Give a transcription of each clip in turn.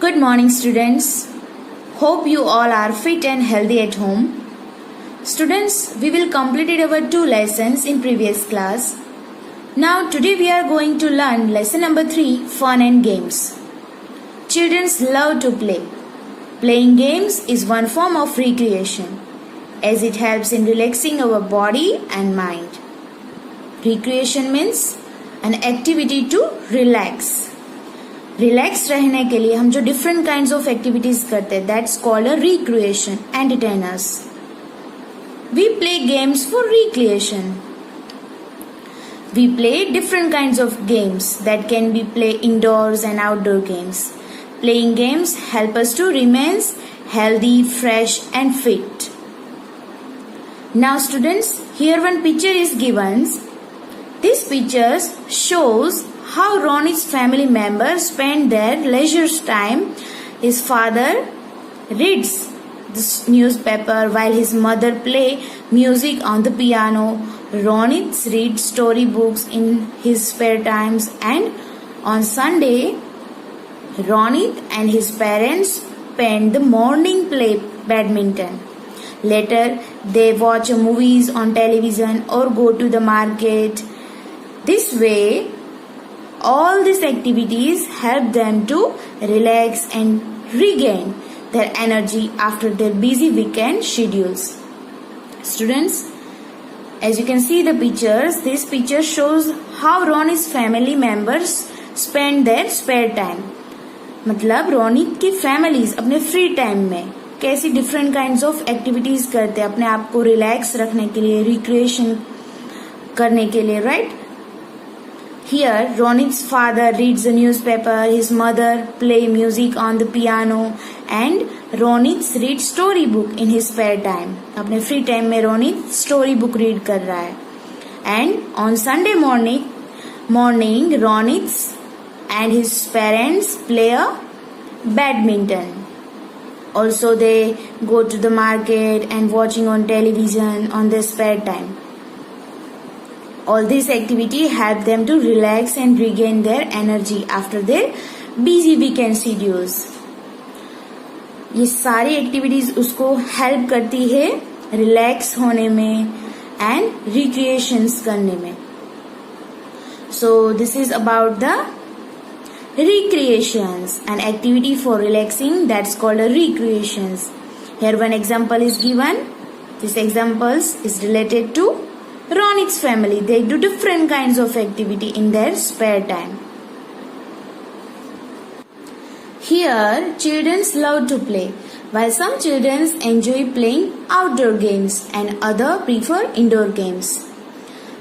Good morning, students. Hope you all are fit and healthy at home. Students, we will complete our 2 lessons in previous class. Now, today we are going to learn lesson number 3, Fun and Games. Children love to play. Playing games is one form of recreation, as it helps in relaxing our body and mind. Recreation means an activity to relax. Relax रहने के लिए हम जो different kinds of activities करते हैं that's called a recreation entertainers. We play games for recreation. We play different kinds of games that can be play indoors and outdoor games. Playing games help us to remain healthy, fresh and fit. Now students, here one picture is given. This picture shows how Ronnie's family members spend their leisure time. His father reads the newspaper while his mother plays music on the piano. Ronnie reads storybooks in his spare times, and on Sunday, Ronnie and his parents spend the morning play badminton. Later, they watch movies on television or go to the market. This way, all these activities help them to relax and regain their energy after their busy weekend schedules. Students, as you can see the pictures, this picture shows how Ronnie's family members spend their spare time. मतलब रोनी की families अपने free time में कैसी different kinds of activities करते हैं अपने आप को रिलैक्स रखने के लिए, रिक्रिएशन करने के लिए, right? Here, Ronnie's father reads the newspaper, his mother play music on the piano, and Ronnie reads storybook in his spare time. अपने free time में Ronnie story book read कर रहा है. And on Sunday morning, Ronnie and his parents play a badminton. Also, they go to the market and watching on television on their spare time. All this activity help them to relax and regain their energy after their busy weekend schedules. ये सारी activities उसको help करती है relax होने में and recreations करने में. So this is about the recreations, an activity for relaxing that's called a recreations. Here one example is given. This example is related to Ronnie's family. They do different kinds of activity in their spare time. Here, children love to play. While some children enjoy playing outdoor games and others prefer indoor games.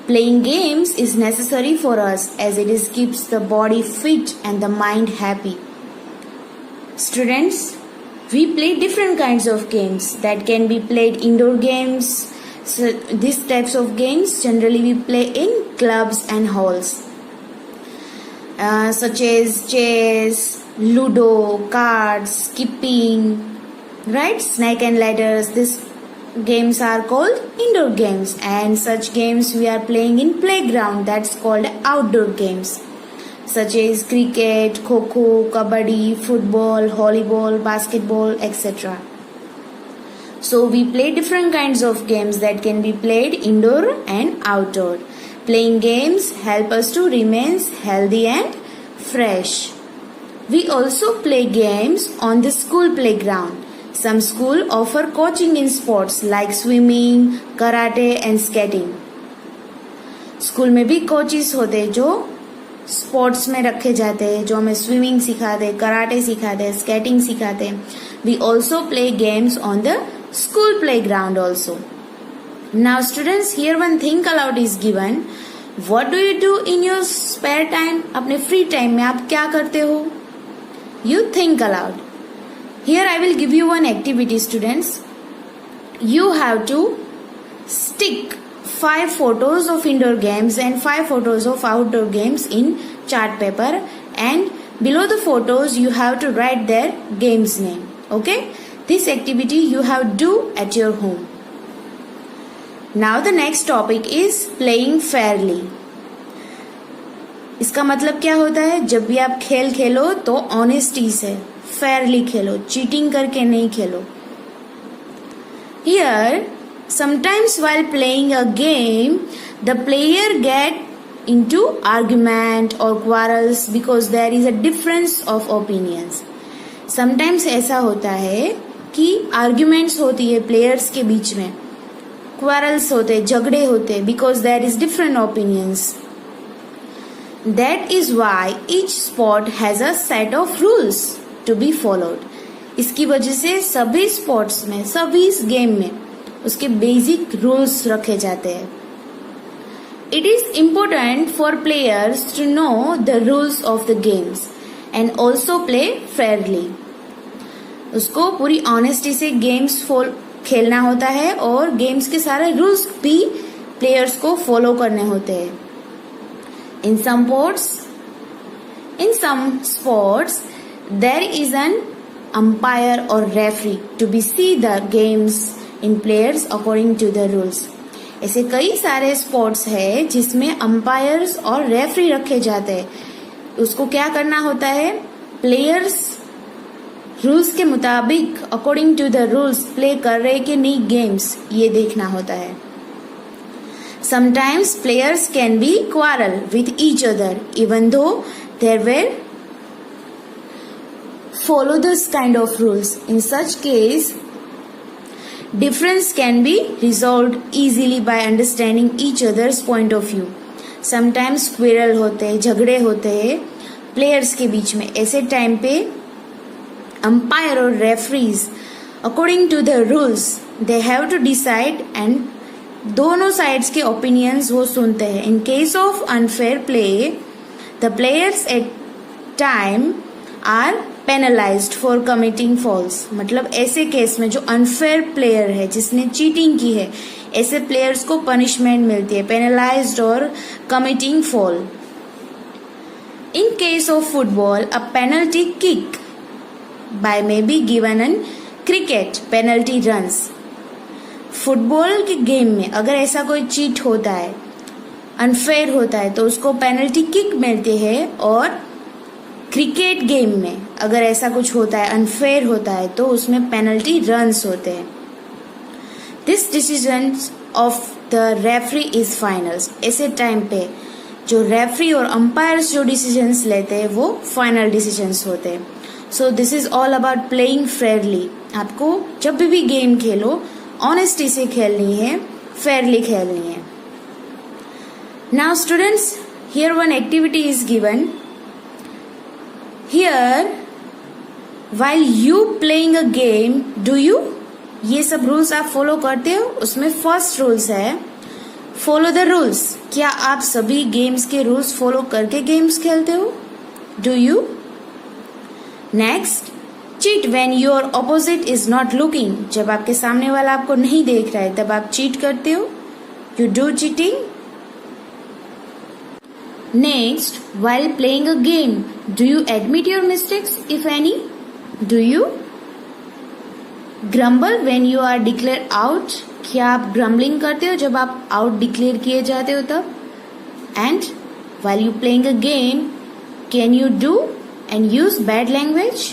Playing games is necessary for us as it keeps the body fit and the mind happy. Students, we play different kinds of games that can be played indoor games. So these types of games generally we play in clubs and halls, such as chess, ludo, cards, skipping, right? Snake and ladders. These games are called indoor games, and such games we are playing in playground. That's called outdoor games, such as cricket, kho-kho, kabaddi, football, volleyball, basketball, etc. So we play different kinds of games that can be played indoor and outdoor. Playing games help us to remain healthy and fresh. We also play games on the school playground. Some schools offer coaching in sports like swimming, karate and skating. School में भी coaches होते हैं जो sports में रखे जाते हैं, जो हमें स्विमिंग सिखाते, कराटे सिखाते, स्केटिंग सिखाते. We also play games on the school playground also. Now students, here one think aloud is given. What do you do in your spare time? अपने free time में आप क्या करते हो? You think aloud. Here I will give you one activity, students. You have to stick 5 photos of indoor games and 5 photos of outdoor games in chart paper, and below the photos you have to write their game's name. Okay? This activity you have to do at your home. Now the next topic is playing fairly. इसका मतलब क्या होता है? जब भी आप खेल खेलो तो ऑनेस्टी से, फेयरली खेलो, चीटिंग करके नहीं खेलो. Here, sometimes while playing a game, the player get into argument or quarrels because there is a difference of opinions. Sometimes ऐसा होता है कि arguments होती है players के बीच में, quarrels होते हैं, झगड़े होते हैं, because there is different opinions. That is why each sport has a set of rules to be followed. इसकी वजह से सभी स्पोर्ट्स में, सभी गेम में उसके बेसिक रूल्स रखे जाते हैं. It is important for players to know the rules of the games and also play fairly. उसको पूरी ऑनेस्टी से गेम्स खेलना होता है और गेम्स के सारे रूल्स भी प्लेयर्स को फॉलो करने होते हैं. In some sports there is an umpire or referee to be see the games in players according to the rules. ऐसे कई सारे स्पोर्ट्स है जिसमें अंपायर्स और रेफरी रखे जाते हैं. उसको क्या करना होता है? प्लेयर्स रूल्स के मुताबिक according to the rules play कर रहे कि नहीं गेम्स, ये देखना होता है. Sometimes players can be quarrel with each other even though there were follow this kind of rules. In such case, difference can be resolved easily by understanding each other's point of view. Sometimes quarrel होते हैं, झगड़े होते हैं players के बीच में. ऐसे time पे umpire और referees according to the rules they have to decide and दोनों साइड्स के ओपिनियंस वो सुनते हैं. In case of unfair play, the players at time are penalised for committing fouls. मतलब ऐसे केस में जो अनफेयर प्लेयर है, जिसने चीटिंग की है, ऐसे प्लेयर्स को पनिशमेंट मिलती है, पेनलाइज्ड और committing foul. In case of football, a penalty kick by may be given in cricket penalty runs. Football के गेम में अगर ऐसा कोई चीट होता है, अनफेयर होता है, तो उसको पेनल्टी किक मिलती है. और क्रिकेट गेम में अगर ऐसा कुछ होता है, अनफेयर होता है, तो उसमें पेनल्टी रन्स होते हैं. This decision of the referee is finals. ऐसे टाइम पे जो रेफरी और अंपायर्स जो डिसीजंस लेते हैं वो फाइनल डिसीजंस होते हैं. So this is all about playing Fairlie. आपको जब भी गेम खेलो ऑनेस्टी से खेलनी है, फेयरली खेलनी है. Now students, here one activity is given. Here, while you playing a game, do you? ये सब रूल्स आप फॉलो करते हो. उसमें फर्स्ट रूल्स है फॉलो द रूल्स. क्या आप सभी गेम्स के रूल्स फॉलो करके गेम्स खेलते हो? Do you? Next, cheat when your opposite is not looking. जब आपके सामने वाला आपको नहीं देख रहा है तब आप चीट करते हो. You do cheating. Next, while playing a game, do you admit your mistakes, if any? Do you grumble when you are declared out? क्या आप grumbling करते हो जब आप out declare किए जाते हो तब? And while you playing a game, can you do and use bad language?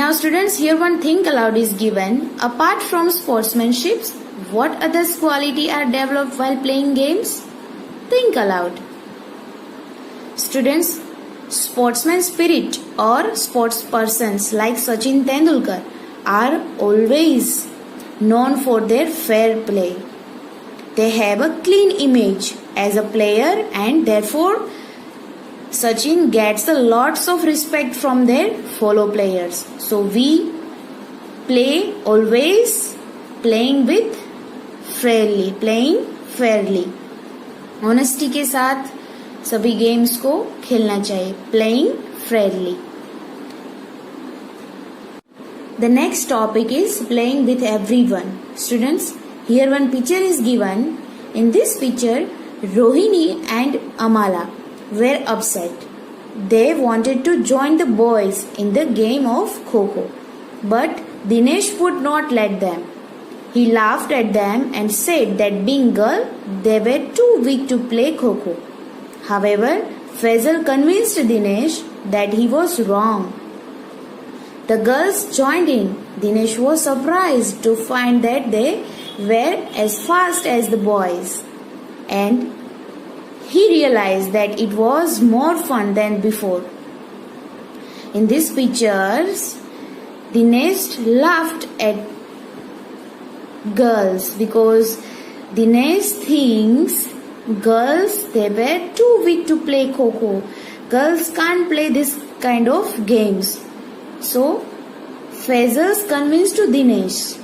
Now students, here one think aloud is given. Apart from sportsmanship, what other quality are developed while playing games? Think aloud. Students, sportsman spirit or sports persons like Sachin Tendulkar are always known for their fair play. They have a clean image as a player and therefore Sachin gets a lots of respect from their fellow players. So we play always playing with playing fairly. Honesty के साथ सभी games को खेलना चाहिए. Playing fairly. The next topic is playing with everyone. Students, here one picture is given. In this picture, Rohini and Amala were upset. They wanted to join the boys in the game of Kho-Kho, but Dinesh would not let them. He laughed at them and said that being girl, they were too weak to play Kho-Kho. However, Faisal convinced Dinesh that he was wrong. The girls joined in. Dinesh was surprised to find that they were as fast as the boys, and he realized that it was more fun than before. In these pictures, Dinesh laughed at girls because Dinesh thinks girls, they were too weak to play Kho-Kho. Girls can't play this kind of games. So Faisal convinced to Dinesh.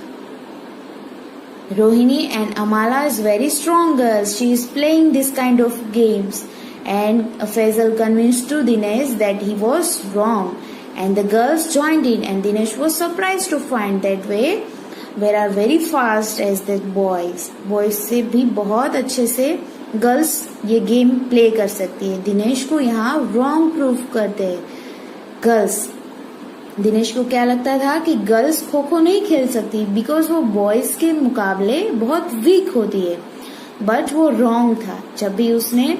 Rohini and Amala is very strong girl. She is playing this kind of games. And Faisal convinced to Dinesh that he was wrong. And the girls joined in, and Dinesh was surprised to find that they are very fast as the boys. Boys से भी बहुत अच्छे से girls ये game play कर सकती है. दिनेश को यहाँ रॉन्ग प्रूफ करते हैं गर्ल्स. दिनेश को क्या लगता था कि गर्ल्स खो खो नहीं खेल सकती बिकॉज वो बॉयज के मुकाबले बहुत वीक होती है. बट वो रॉन्ग था. जब भी उसने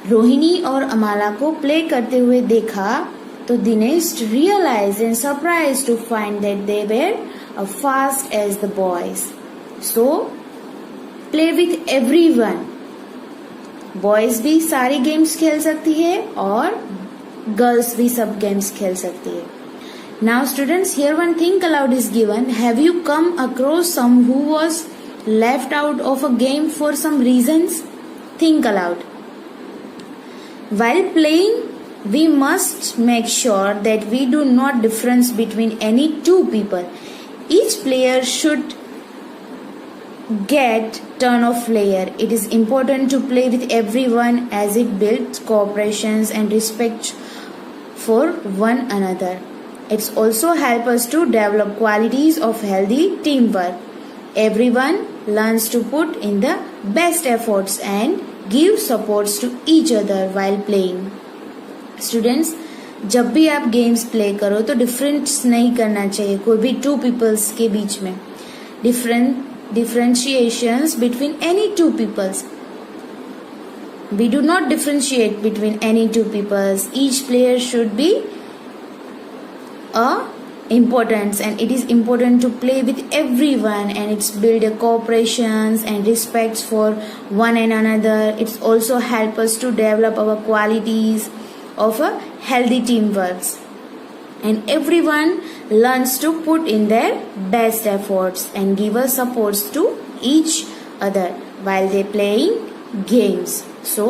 रोहिणी और अमाला को प्ले करते हुए देखा तो Dinesh realise and surprise to find that they were fast as the boys. So play with everyone. Boys भी सारी गेम्स खेल सकती है और गर्ल्स भी सब गेम्स खेल सकती है. Now students, here one think aloud is given. Have you come across some who was left out of a game for some reasons? Think aloud. While playing, we must make sure that we do not difference between any two people. Each player should get turn of player. It is important to play with everyone as it builds cooperations and respect for one another. It's also help us to develop qualities of healthy teamwork. Everyone learns to put in the best efforts and give supports to each other while playing. Students, जब भी आप games play करो तो difference नहीं करना चाहिए कोई भी टू पीपल्स के बीच में. Differentiations between any two peoples. We do not differentiate between any two peoples. Each player should be importance, and it is important to play with everyone, and it's build a cooperations and respects for one and another. It's also help us to develop our qualities of a healthy teamwork, and everyone learns to put in their best efforts and give us supports to each other while they playing games. So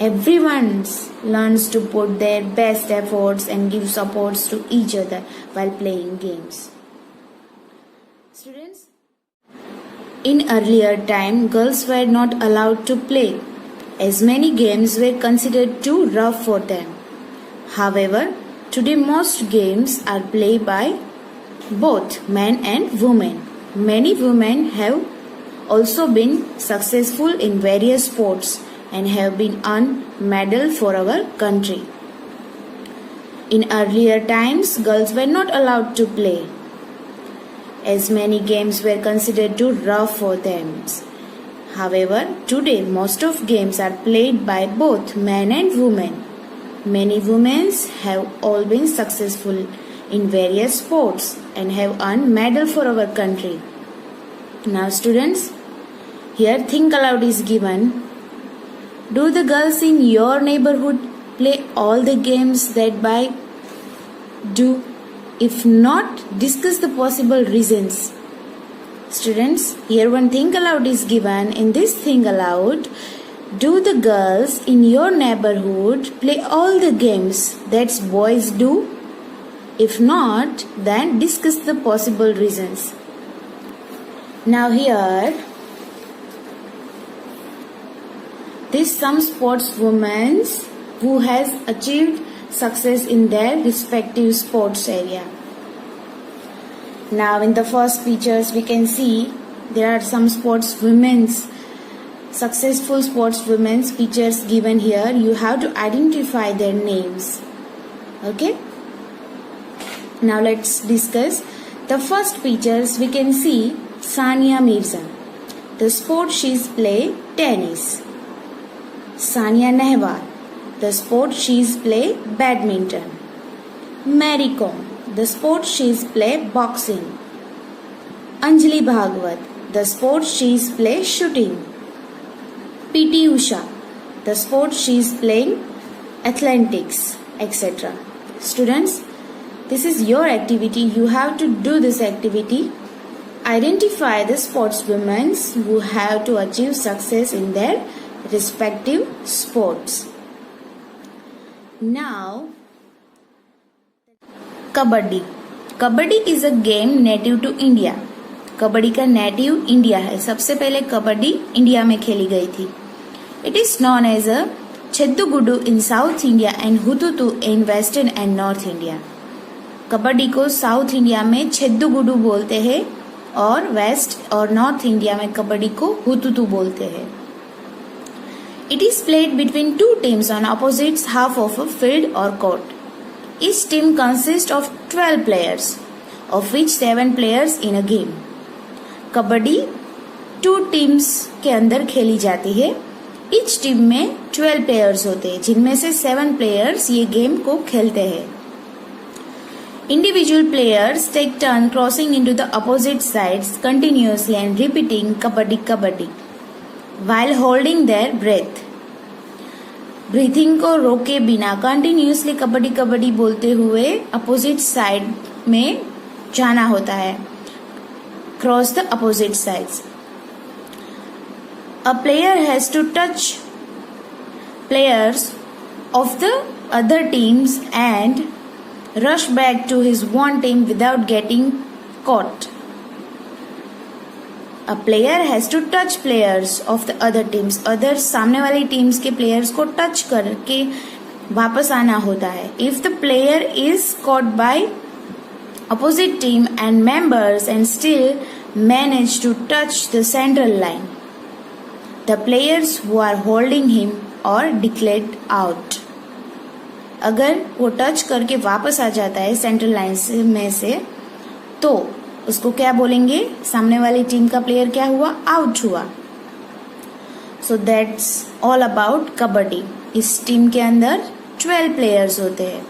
everyone learns to put their best efforts and give supports to each other while playing games. Students, in earlier time, girls were not allowed to play as many games were considered too rough for them. However, today most games are played by both men and women. Many women have also been successful in various sports and have been earned medal for our country. In earlier times, girls were not allowed to play as many games were considered too rough for them. However, today most of games are played by both men and women. Many women have all been successful in various sports and have earned medal for our country. Now students, here think aloud is given. Do the girls in your neighborhood play all the games that by do? If not, discuss the possible reasons. Students, here one think aloud is given. In this think aloud, do the girls in your neighborhood play all the games that boys do? If not, then discuss the possible reasons. Now here, this some sportswomen who has achieved success in their respective sports area. Now in the first pictures we can see there are some sportswomen's successful sportswomen's pictures given here. You have to identify their names. Okay. Now let's discuss the first pictures. We can see Sania Mirza. The sport she's play tennis. Sania Nehwal. The sport she's play badminton. Mary Kom. The sport she's play boxing. Anjali Bhagwat. The sport she's play shooting. PT Usha. The sport she's playing athletics, etc. Students, this is your activity. You have to do this activity. Identify the sportswomen who have to achieve success in their respective sports. Now, kabaddi. Kabaddi is a game native to India. Kabaddi का native India है. सबसे पहले kabaddi India में खेली गई थी. It is known as a Chedugudu in South India and Hututu in western and north India. Kabaddi को South India में छेद्दू गुड्डू बोलते हैं और वेस्ट और नॉर्थ इंडिया में कबड्डी को हुतुतु बोलते हैं. It is played between two teams on opposite half of a field or court. Each team consists of 12 players, of which 7 players in a game. Kabaddi 2 teams के अंदर खेली जाती है. Each टीम में 12 प्लेयर्स होते हैं, जिनमें से 7 प्लेयर्स ये गेम को खेलते हैं. Individual players take turn crossing into the opposite sides continuously and repeating kabaddi kabaddi while holding their breath. Breathing को रोके बिना कंटिन्यूसली कबड्डी कबड्डी बोलते हुए अपोजिट साइड में जाना होता है. Cross the opposite sides. A player has to touch players of the other teams and rush back to his one team without getting caught. A player has to touch players of the other teams. Others सामने वाली teams के players को touch करके वापस आना होता है. If the player is caught by opposite team and members and still manage to touch the central line, the players who are holding him are declared out. अगर वो टच करके वापस आ जाता है सेंट्रल लाइन में से, तो उसको क्या बोलेंगे? सामने वाली टीम का प्लेयर क्या हुआ? आउट हुआ. So that's all about kabaddi. इस टीम के अंदर 12 प्लेयर्स होते हैं.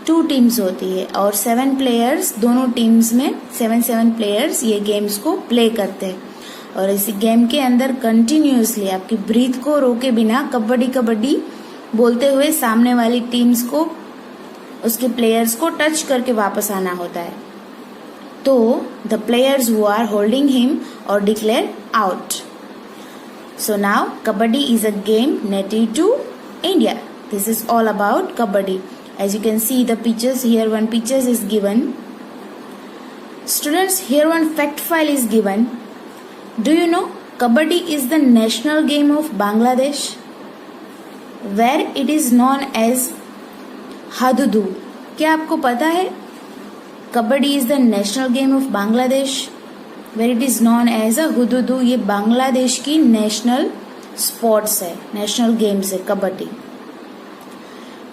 2 टीम्स होती है और 7 प्लेयर्स दोनों टीम्स में 7 प्लेयर्स ये गेम्स को प्ले करते हैं. और इस गेम के अंदर कंटिन्यूसली आपकी ब्रीथ को रोके बिना कबड्डी कबड्डी बोलते हुए सामने वाली टीम्स को उसके प्लेयर्स को टच करके वापस आना होता है. तो the players who are holding him are declared out. So now kabaddi is a game native to India. This is all about kabaddi. As you can see the pictures here, one picture is given. Students, here one fact file is given. Do you know kabaddi is the national game of Bangladesh, where it is known as Hududu. क्या आपको पता है? Kabaddi is the national game of Bangladesh where it is known as a Hadudu. ये बांग्लादेश की national sports है, national games है Kabaddi.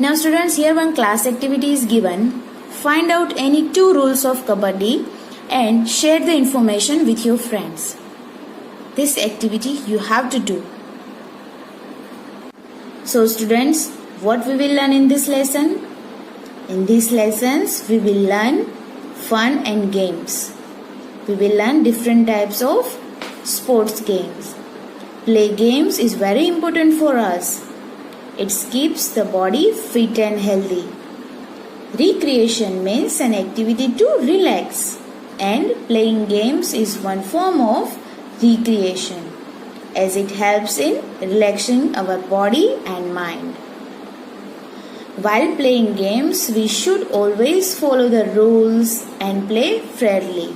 Now students, here one class activity is given. Find out any 2 rules of Kabaddi and share the information with your friends. This activity you have to do. So students, what we will learn in this lesson? In these lessons, we will learn fun and games. We will learn different types of sports games. Play games is very important for us. It keeps the body fit and healthy. Recreation means an activity to relax, and playing games is one form of recreation as it helps in relaxing our body and mind. While playing games, we should always follow the rules and play fairly.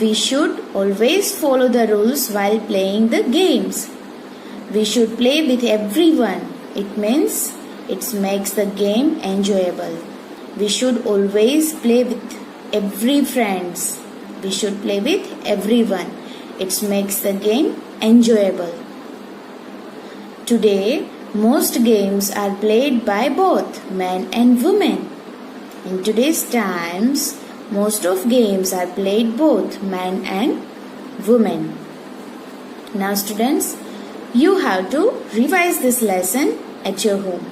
We should always follow the rules while playing the games. We should play with everyone. It means it makes the game enjoyable. We should always play with every friends. We should play with everyone. It makes the game enjoyable. Today, most games are played by both men and women. In today's times, most of games are played both men and women. Now students, you have to revise this lesson at your home.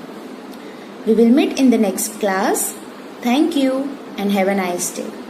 We will meet in the next class. Thank you and have a nice day.